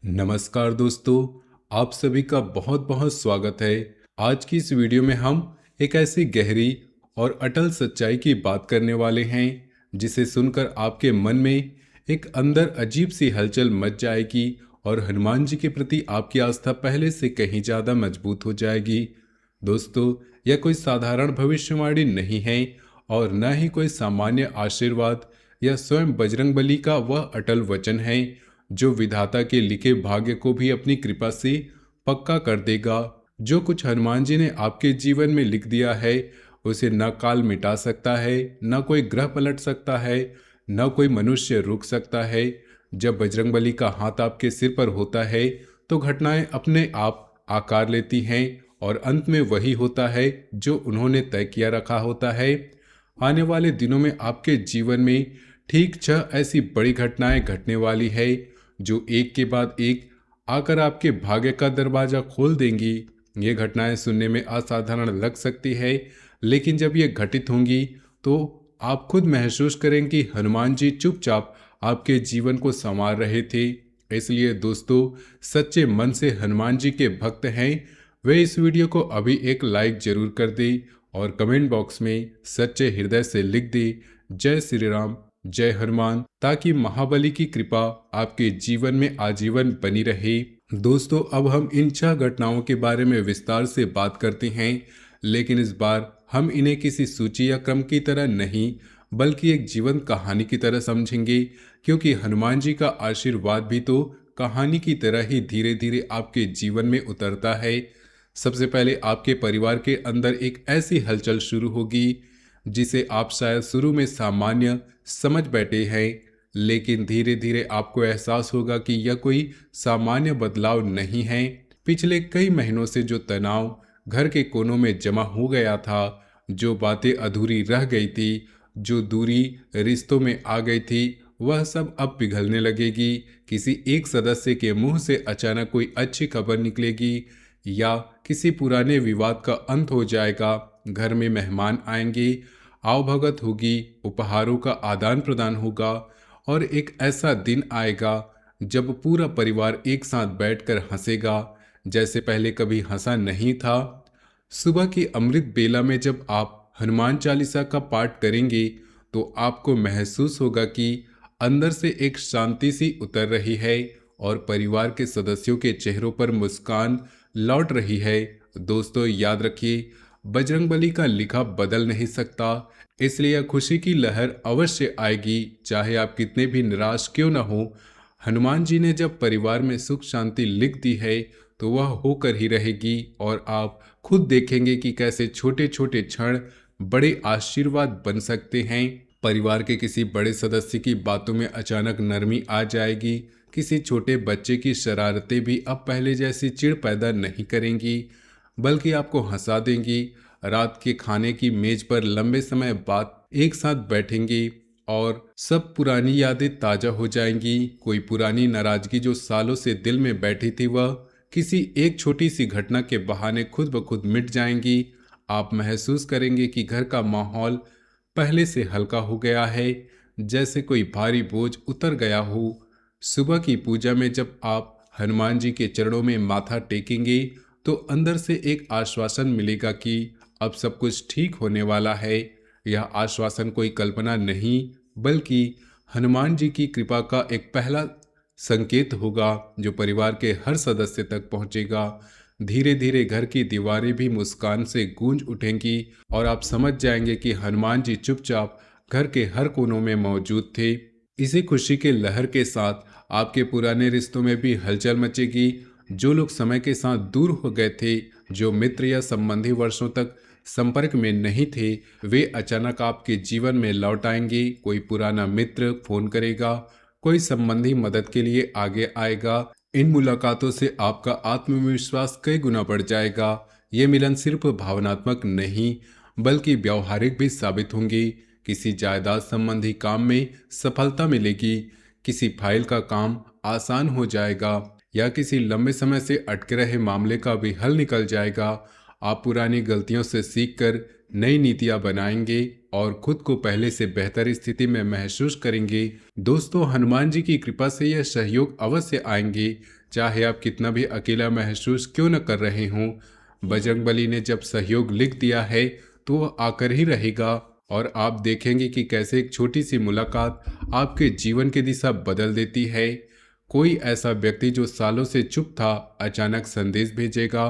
नमस्कार दोस्तों, आप सभी का बहुत बहुत स्वागत है। आज की इस वीडियो में हम एक ऐसी गहरी और अटल सच्चाई की बात करने वाले हैं जिसे सुनकर आपके मन में एक अंदर अजीब सी हलचल मच जाएगी और हनुमान जी के प्रति आपकी आस्था पहले से कहीं ज़्यादा मजबूत हो जाएगी। दोस्तों, यह कोई साधारण भविष्यवाणी नहीं है और न ही कोई सामान्य आशीर्वाद या स्वयं बजरंगबली का वह अटल वचन है जो विधाता के लिखे भाग्य को भी अपनी कृपा से पक्का कर देगा। जो कुछ हनुमान जी ने आपके जीवन में लिख दिया है उसे न काल मिटा सकता है, न कोई ग्रह पलट सकता है, न कोई मनुष्य रोक सकता है। जब बजरंगबली का हाथ आपके सिर पर होता है तो घटनाएं अपने आप आकार लेती हैं और अंत में वही होता है जो उन्होंने तय किया रखा होता है। आने वाले दिनों में आपके जीवन में ठीक 6 ऐसी बड़ी घटनाएं घटने वाली है जो एक के बाद एक आकर आपके भाग्य का दरवाजा खोल देंगी। ये घटनाएं सुनने में असाधारण लग सकती है, लेकिन जब ये घटित होंगी तो आप खुद महसूस करें कि हनुमान जी चुपचाप आपके जीवन को संवार रहे थे। इसलिए दोस्तों, सच्चे मन से हनुमान जी के भक्त हैं वे इस वीडियो को अभी एक लाइक जरूर कर दें और कमेंट बॉक्स में सच्चे हृदय से लिख दें, जय श्री राम, जय हनुमान, ताकि महाबली की कृपा आपके जीवन में आजीवन बनी रहे। दोस्तों, अब हम इन 6 घटनाओं के बारे में विस्तार से बात करते हैं, लेकिन इस बार हम इन्हें किसी सूची या क्रम की तरह नहीं बल्कि एक जीवंत कहानी की तरह समझेंगे, क्योंकि हनुमान जी का आशीर्वाद भी तो कहानी की तरह ही धीरे धीरे आपके जीवन में उतरता है। सबसे पहले आपके परिवार के अंदर एक ऐसी हलचल शुरू होगी जिसे आप शायद शुरू में सामान्य समझ बैठे हैं, लेकिन धीरे धीरे आपको एहसास होगा कि यह कोई सामान्य बदलाव नहीं है। पिछले कई महीनों से जो तनाव घर के कोनों में जमा हो गया था, जो बातें अधूरी रह गई थी, जो दूरी रिश्तों में आ गई थी, वह सब अब पिघलने लगेगी। किसी एक सदस्य के मुंह से अचानक कोई अच्छी खबर निकलेगी या किसी पुराने विवाद का अंत हो जाएगा। घर में मेहमान आएंगे, आवभगत होगी, उपहारों का आदान प्रदान होगा और एक ऐसा दिन आएगा जब पूरा परिवार एक साथ बैठकर हंसेगा जैसे पहले कभी हंसा नहीं था। सुबह की अमृत बेला में जब आप हनुमान चालीसा का पाठ करेंगे तो आपको महसूस होगा कि अंदर से एक शांति सी उतर रही है और परिवार के सदस्यों के चेहरों पर मुस्कान लौट रही है। दोस्तों, याद रखिए, बजरंगबली का लिखा बदल नहीं सकता, इसलिए खुशी की लहर अवश्य आएगी, चाहे आप कितने भी निराश क्यों न हो। हनुमान जी ने जब परिवार में सुख शांति लिख दी है तो वह होकर ही रहेगी और आप खुद देखेंगे कि कैसे छोटे छोटे क्षण बड़े आशीर्वाद बन सकते हैं। परिवार के किसी बड़े सदस्य की बातों में अचानक नरमी आ जाएगी। किसी छोटे बच्चे की शरारतें भी अब पहले जैसी चिढ़ पैदा नहीं करेंगी, बल्कि आपको हंसा देंगी। रात के खाने की मेज पर लंबे समय बाद एक साथ बैठेंगे और सब पुरानी यादें ताजा हो जाएंगी। कोई पुरानी नाराजगी जो सालों से दिल में बैठी थी वह किसी एक छोटी सी घटना के बहाने खुद ब खुद मिट जाएंगी। आप महसूस करेंगे कि घर का माहौल पहले से हल्का हो गया है, जैसे कोई भारी बोझ उतर गया हो। सुबह की पूजा में जब आप हनुमान जी के चरणों में माथा टेकेंगे तो अंदर से एक आश्वासन मिलेगा कि अब सब कुछ ठीक होने वाला है। यह आश्वासन कोई कल्पना नहीं बल्कि हनुमान जी की कृपा का एक पहला संकेत होगा जो परिवार के हर सदस्य तक पहुंचेगा। धीरे धीरे घर की दीवारें भी मुस्कान से गूंज उठेंगी और आप समझ जाएंगे कि हनुमान जी चुपचाप घर के हर कोनों में मौजूद थे। इसी खुशी के लहर के साथ आपके पुराने रिश्तों में भी हलचल मचेगी। जो लोग समय के साथ दूर हो गए थे, जो मित्र या संबंधी वर्षों तक संपर्क में नहीं थे, वे अचानक आपके जीवन में लौट आएंगे। कोई पुराना मित्र फोन करेगा, कोई संबंधी मदद के लिए आगे आएगा। इन मुलाकातों से आपका आत्मविश्वास कई गुना बढ़ जाएगा। ये मिलन सिर्फ भावनात्मक नहीं बल्कि व्यावहारिक भी साबित होंगे। किसी जायदाद संबंधी काम में सफलता मिलेगी, किसी फाइल का काम आसान हो जाएगा या किसी लंबे समय से अटके रहे मामले का भी हल निकल जाएगा। आप पुरानी गलतियों से सीखकर नई नीतियां बनाएंगे और खुद को पहले से बेहतर स्थिति में महसूस करेंगे। दोस्तों, हनुमान जी की कृपा से यह सहयोग अवश्य आएंगे, चाहे आप कितना भी अकेला महसूस क्यों न कर रहे हों। बजरंगबली ने जब सहयोग लिख दिया है तो वह आकर ही रहेगा, और आप देखेंगे कि कैसे एक छोटी सी मुलाकात आपके जीवन की दिशा बदल देती है। कोई ऐसा व्यक्ति जो सालों से चुप था अचानक संदेश भेजेगा,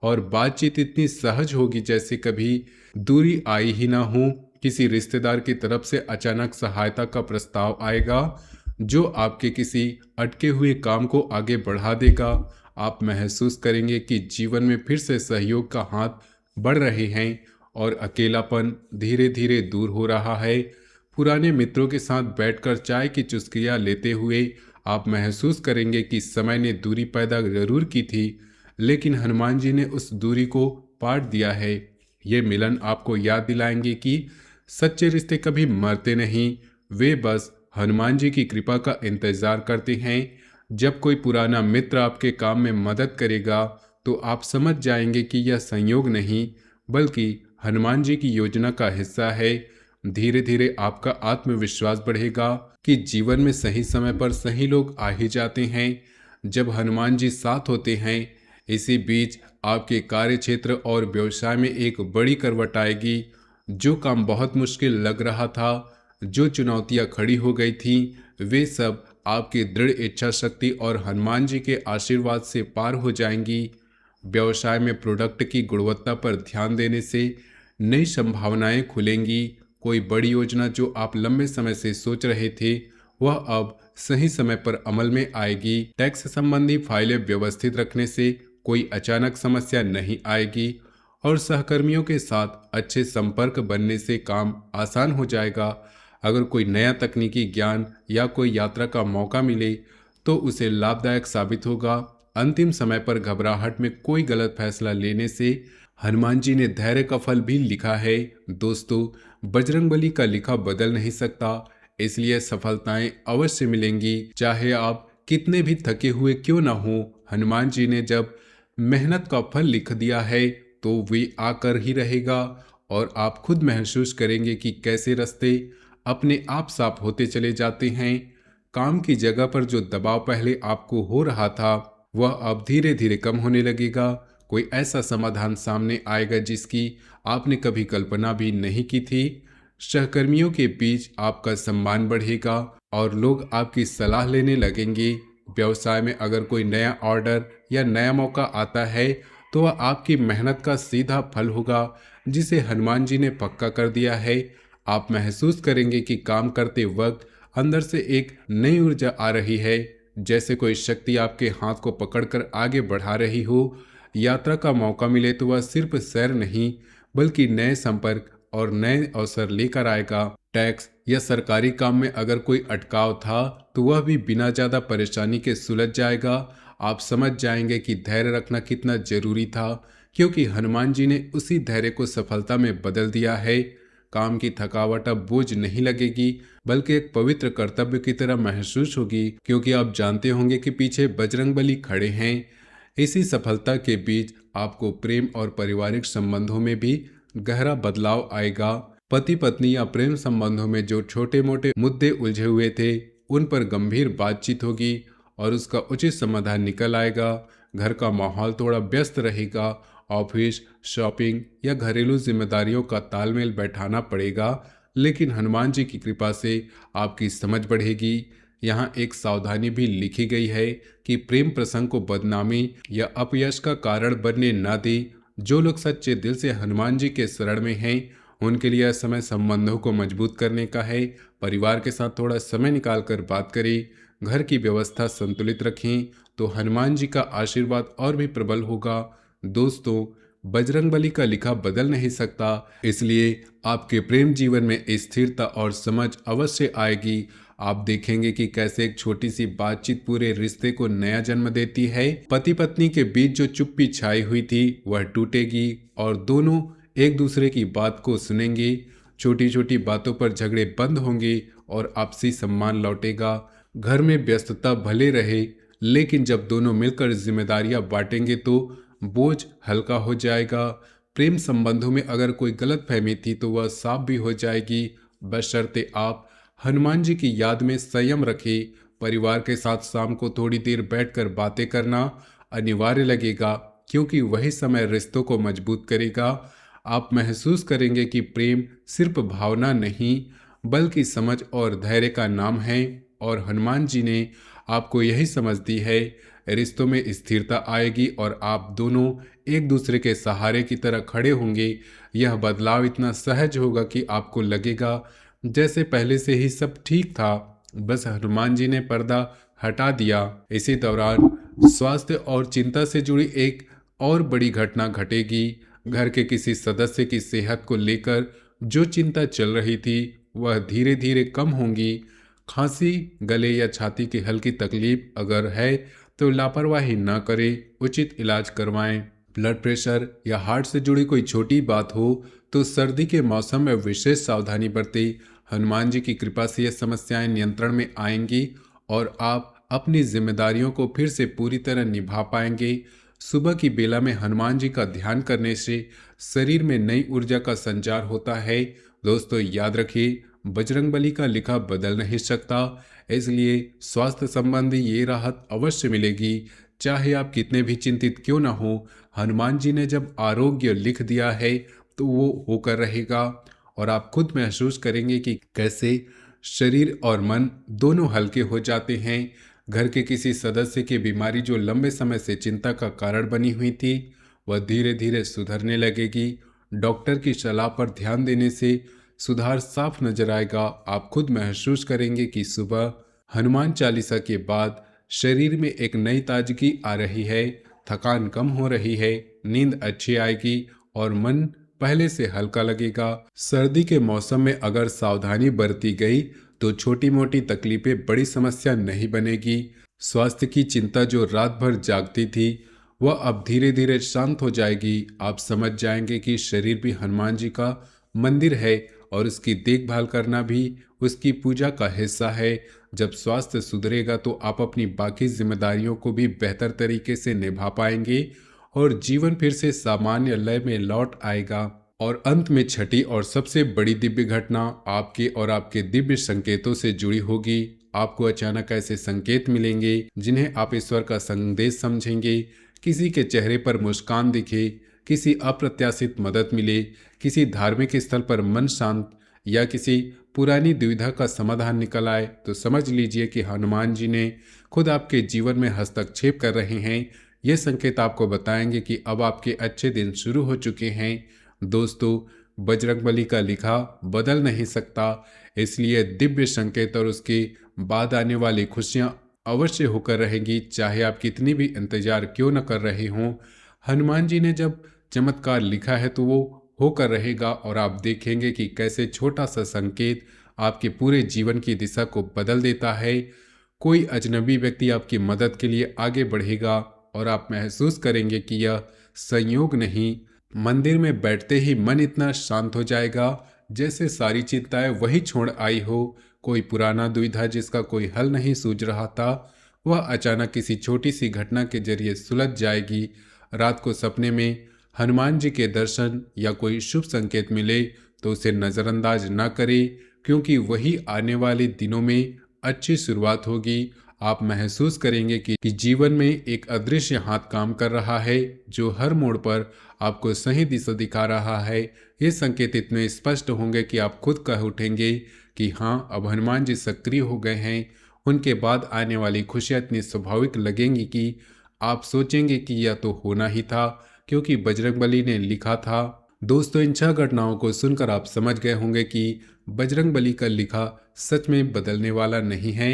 और बातचीत इतनी सहज होगी जैसे कभी दूरी आई ही ना हो। किसी रिश्तेदार की तरफ से अचानक सहायता का प्रस्ताव आएगा जो आपके किसी अटके हुए काम को आगे बढ़ा देगा। आप महसूस करेंगे कि जीवन में फिर से सहयोग का हाथ बढ़ रहे हैं और अकेलापन धीरे धीरे दूर हो रहा है। पुराने मित्रों के साथ बैठकर चाय की चुस्कियां लेते हुए आप महसूस करेंगे कि समय ने दूरी पैदा जरूर की थी, लेकिन हनुमान जी ने उस दूरी को पाट दिया है। ये मिलन आपको याद दिलाएंगे कि सच्चे रिश्ते कभी मरते नहीं, वे बस हनुमान जी की कृपा का इंतजार करते हैं। जब कोई पुराना मित्र आपके काम में मदद करेगा तो आप समझ जाएंगे कि यह संयोग नहीं बल्कि हनुमान जी की योजना का हिस्सा है। धीरे धीरे आपका आत्मविश्वास बढ़ेगा कि जीवन में सही समय पर सही लोग आ ही जाते हैं जब हनुमान जी साथ होते हैं। इसी बीच आपके कार्य क्षेत्र और व्यवसाय में एक बड़ी करवट आएगी। जो काम बहुत मुश्किल लग रहा था, जो चुनौतियां खड़ी हो गई थीं, वे सब आपकी दृढ़ इच्छा शक्ति और हनुमान जी के आशीर्वाद से पार हो जाएंगी। व्यवसाय में प्रोडक्ट की गुणवत्ता पर ध्यान देने से नई संभावनाएं खुलेंगी। कोई बड़ी योजना जो आप लंबे समय से सोच रहे थे वह अब सही समय पर अमल में आएगी। टैक्स संबंधी फाइलें व्यवस्थित रखने से कोई अचानक समस्या नहीं आएगी, और सहकर्मियों के साथ अच्छे संपर्क बनने से काम आसान हो जाएगा। अगर कोई नया तकनीकी ज्ञान या कोई यात्रा का मौका मिले तो उसे लाभदायक साबित होगा। अंतिम समय पर घबराहट में कोई गलत फैसला लेने से हनुमान जी ने धैर्य का फल भी लिखा है। दोस्तों, बजरंगबली का लिखा बदल नहीं सकता, इसलिए सफलताएं अवश्य मिलेंगी चाहे आप कितने भी थके हुए क्यों ना हो। हनुमान जी ने जब मेहनत का फल लिख दिया है तो वे आकर ही रहेगा, और आप खुद महसूस करेंगे कि कैसे रास्ते अपने आप साफ होते चले जाते हैं। काम की जगह पर जो दबाव पहले आपको हो रहा था वह अब धीरे धीरे कम होने लगेगा। कोई ऐसा समाधान सामने आएगा जिसकी आपने कभी कल्पना भी नहीं की थी। सहकर्मियों के बीच आपका सम्मान बढ़ेगा और लोग आपकी सलाह लेने लगेंगे। व्यवसाय में अगर कोई नया ऑर्डर या नया मौका आता है तो वह आपकी मेहनत का सीधा फल होगा जिसे हनुमान जी ने पक्का कर दिया है। आप महसूस करेंगे कि काम करते वक्त अंदर से एक नई ऊर्जा आ रही है, जैसे कोई शक्ति आपके हाथ को पकड़कर आगे बढ़ा रही हो। यात्रा का मौका मिले तो वह सिर्फ सैर नहीं बल्कि नए संपर्क और नए अवसर लेकर आएगा। टैक्स या सरकारी काम में अगर कोई अटकाव था तो वह भी बिना ज्यादा परेशानी के सुलझ जाएगा। आप समझ जाएंगे कि धैर्य रखना कितना जरूरी था, क्योंकि हनुमान जी ने उसी धैर्य को सफलता में बदल दिया है। काम की थकावट अब बोझ नहीं लगेगी बल्कि एक पवित्र कर्तव्य की तरह महसूस होगी, क्योंकि आप जानते होंगे कि पीछे बजरंगबली खड़े हैं। इसी सफलता के बीच आपको प्रेम और पारिवारिक संबंधों में भी गहरा बदलाव आएगा। पति पत्नी या प्रेम संबंधों में जो छोटे मोटे मुद्दे उलझे हुए थे उन पर गंभीर बातचीत होगी और उसका उचित समाधान निकल आएगा। घर का माहौल थोड़ा व्यस्त रहेगा। ऑफिस, शॉपिंग या घरेलू जिम्मेदारियों का तालमेल बैठाना पड़ेगा, लेकिन हनुमान जी की कृपा से आपकी समझ बढ़ेगी। यहाँ एक सावधानी भी लिखी गई है कि प्रेम प्रसंग को बदनामी या अपयश का कारण बनने ना दे। जो लोग सच्चे दिल से हनुमान जी के शरण में हैं उनके लिए यह समय संबंधों को मजबूत करने का है। परिवार के साथ थोड़ा समय निकालकर बात करें, घर की व्यवस्था संतुलित रखें तो हनुमान जी का आशीर्वाद और भी प्रबल होगा। दोस्तों, बजरंगबली का लिखा बदल नहीं सकता, इसलिए आपके प्रेम जीवन में स्थिरता और समझ अवश्य आएगी। आप देखेंगे कि कैसे एक छोटी सी बातचीत पूरे रिश्ते को नया जन्म देती है। पति पत्नी के बीच जो चुप्पी छाई हुई थी वह टूटेगी और दोनों एक दूसरे की बात को सुनेंगे। छोटी छोटी बातों पर झगड़े बंद होंगे और आपसी सम्मान लौटेगा। घर में व्यस्तता भले रहे, लेकिन जब दोनों मिलकर जिम्मेदारियां बांटेंगे तो बोझ हल्का हो जाएगा। प्रेम संबंधों में अगर कोई गलतफहमी थी तो वह साफ भी हो जाएगी, बशर्ते आप हनुमान जी की याद में संयम रखें। परिवार के साथ शाम को थोड़ी देर बैठकर बातें करना अनिवार्य लगेगा, क्योंकि वही समय रिश्तों को मजबूत करेगा। आप महसूस करेंगे कि प्रेम सिर्फ भावना नहीं बल्कि समझ और धैर्य का नाम है, और हनुमान जी ने आपको यही समझ दी है। रिश्तों में स्थिरता आएगी और आप दोनों एक दूसरे के सहारे की तरह खड़े होंगे। यह बदलाव इतना सहज होगा कि आपको लगेगा जैसे पहले से ही सब ठीक था, बस हनुमान जी ने पर्दा हटा दिया। इसी दौरान स्वास्थ्य और चिंता से जुड़ी एक और बड़ी घटना घटेगी। घर के किसी सदस्य की सेहत को लेकर जो चिंता चल रही थी वह धीरे धीरे कम होंगी। खांसी, गले या छाती की हल्की तकलीफ अगर है तो लापरवाही न करें, उचित इलाज करवाएं। ब्लड प्रेशर या हार्ट से जुड़ी कोई छोटी बात हो तो सर्दी के मौसम में विशेष सावधानी बरतें। हनुमान जी की कृपा से ये समस्याएं नियंत्रण में आएंगी और आप अपनी जिम्मेदारियों को फिर से पूरी तरह निभा पाएंगे। सुबह की बेला में हनुमान जी का ध्यान करने से शरीर में नई ऊर्जा का संचार होता है। दोस्तों याद रखिए, बजरंगबली का लिखा बदल नहीं सकता, इसलिए स्वास्थ्य संबंधी ये राहत अवश्य मिलेगी, चाहे आप कितने भी चिंतित क्यों ना हो। हनुमान जी ने जब आरोग्य लिख दिया है तो वो होकर रहेगा, और आप खुद महसूस करेंगे कि कैसे शरीर और मन दोनों हल्के हो जाते हैं। घर के किसी सदस्य की बीमारी जो लंबे समय से चिंता का कारण बनी हुई थी वह धीरे धीरे सुधरने लगेगी। डॉक्टर की सलाह पर ध्यान देने से सुधार साफ नजर आएगा। आप खुद महसूस करेंगे कि सुबह हनुमान चालीसा के बाद शरीर में एक नई ताजगी आ रही है, थकान कम हो रही है, नींद अच्छी आएगी और मन पहले से हल्का लगेगा। सर्दी के मौसम में अगर सावधानी बरती गई तो छोटी मोटी तकलीफें बड़ी समस्या नहीं बनेगी। स्वास्थ्य की चिंता जो रात भर जागती थी वह अब धीरे धीरे शांत हो जाएगी। आप समझ जाएंगे कि शरीर भी हनुमान जी का मंदिर है और उसकी देखभाल करना भी उसकी पूजा का हिस्सा है। जब स्वास्थ्य सुधरेगा तो आप अपनी बाकी जिम्मेदारियों को भी बेहतर तरीके से निभा पाएंगे और जीवन फिर से सामान्य लय में लौट आएगा। और अंत में छठी और सबसे बड़ी दिव्य घटना आपके और आपके दिव्य संकेतों से जुड़ी होगी। आपको अचानक ऐसे संकेत मिलेंगे जिन्हें आप ईश्वर का संदेश समझेंगे। किसी के चेहरे पर मुस्कान दिखे, किसी अप्रत्याशित मदद मिले, किसी धार्मिक स्थल पर मन शांत या किसी पुरानी दुविधा का समाधान निकल आए, तो समझ लीजिए कि हनुमान जी ने खुद आपके जीवन में हस्तक्षेप कर रहे हैं। ये संकेत आपको बताएंगे कि अब आपके अच्छे दिन शुरू हो चुके हैं। दोस्तों, बजरंगबली का लिखा बदल नहीं सकता, इसलिए दिव्य संकेत और उसके बाद आने वाली खुशियां अवश्य होकर रहेंगी, चाहे आप कितनी भी इंतजार क्यों न कर रहे हों। हनुमान जी ने जब चमत्कार लिखा है तो वो होकर रहेगा, और आप देखेंगे कि कैसे छोटा सा संकेत आपके पूरे जीवन की दिशा को बदल देता है। कोई अजनबी व्यक्ति आपकी मदद के लिए आगे बढ़ेगा और आप महसूस करेंगे कि यह संयोग नहीं, मंदिर में बैठते ही मन इतना शांत हो जाएगा जैसे सारी चिंताएं वही छोड़ आई हो। कोई पुराना दुविधा जिसका कोई हल नहीं सूझ रहा था वह अचानक किसी छोटी सी घटना के जरिए सुलझ जाएगी। रात को सपने में हनुमान जी के दर्शन या कोई शुभ संकेत मिले तो उसे नज़रअंदाज न करें, क्योंकि वही आने वाले दिनों में अच्छी शुरुआत होगी। आप महसूस करेंगे कि जीवन में एक अदृश्य हाथ काम कर रहा है जो हर मोड़ पर आपको सही दिशा दिखा रहा है। ये संकेत इतने स्पष्ट होंगे कि आप खुद कह उठेंगे कि हाँ, अब हनुमान जी सक्रिय हो गए हैं। उनके बाद आने वाली खुशियाँ इतनी स्वाभाविक लगेंगी कि आप सोचेंगे कि यह तो होना ही था, क्योंकि बजरंगबली ने लिखा था। दोस्तों, इन 6 घटनाओं को सुनकर आप समझ गए होंगे कि बजरंगबली का लिखा सच में बदलने वाला नहीं है।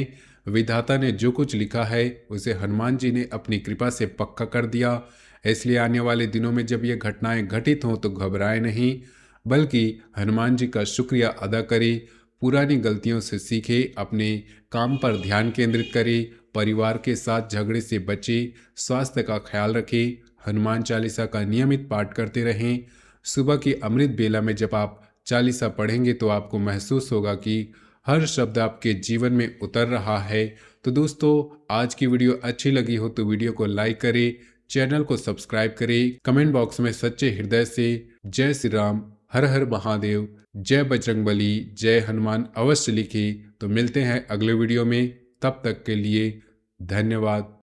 विधाता ने जो कुछ लिखा है उसे हनुमान जी ने अपनी कृपा से पक्का कर दिया। इसलिए आने वाले दिनों में जब ये घटनाएं घटित हों तो घबराएं नहीं, बल्कि हनुमान जी का शुक्रिया अदा करें, पुरानी गलतियों से सीखें, अपने काम पर ध्यान केंद्रित करें, परिवार के साथ झगड़े से बचें, स्वास्थ्य का ख्याल रखें, हनुमान चालीसा का नियमित पाठ करते रहें। सुबह की अमृत बेला में जब आप चालीसा पढ़ेंगे तो आपको महसूस होगा कि हर शब्द आपके जीवन में उतर रहा है। तो दोस्तों, आज की वीडियो अच्छी लगी हो तो वीडियो को लाइक करें, चैनल को सब्सक्राइब करें, कमेंट बॉक्स में सच्चे हृदय से जय श्री राम, हर हर महादेव, जय बजरंगबली, जय हनुमान अवश्य लिखें। तो मिलते हैं अगले वीडियो में। तब तक के लिए धन्यवाद।